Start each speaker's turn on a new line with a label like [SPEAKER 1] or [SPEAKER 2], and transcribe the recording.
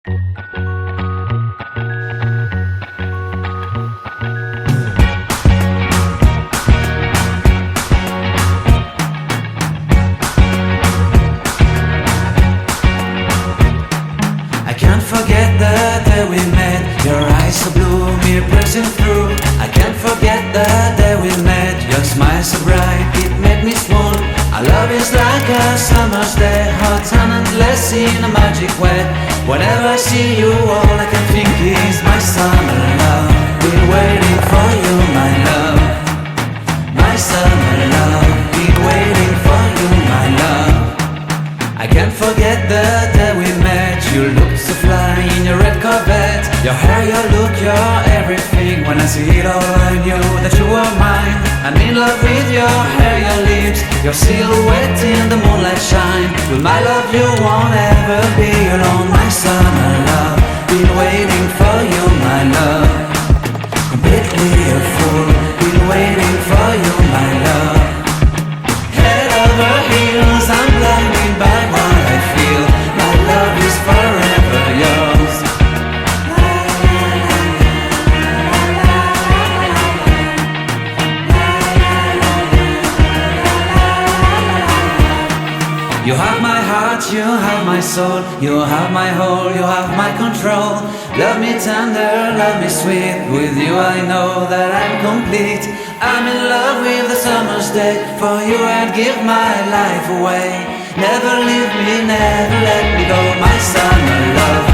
[SPEAKER 1] I can't forget the day we met. Your eyes so blue, me pressing through. I can't forget the day we met. Your smile so bright, it made me swoon. Our love is like a summer's day, hot and endless in a magic way. Whenever I see you, all I can think is my summer love. Been waiting for you, my love. My summer love. Been waiting for you, my love. I can't forget the day we met. You looked so fly in your red Corvette. Your hair, your look, your everything. When I see it all, I knew that you were mine. I'm in love with your hair, your lips, your silhouette in the moonlight shine. With my love you won't ever be alone. My summer love, been waiting for you, my love. Completely a fool, been waiting for you, my love. Head over heels, I'm blinded by what I feel. My love is forever yours. You have my heart, you have my soul, you have my whole, you have my control. Love me tender, love me sweet. With you I know that I'm complete. I'm in love with the summer's day. For you I'd give my life away. Never leave me, never let me go. My summer love,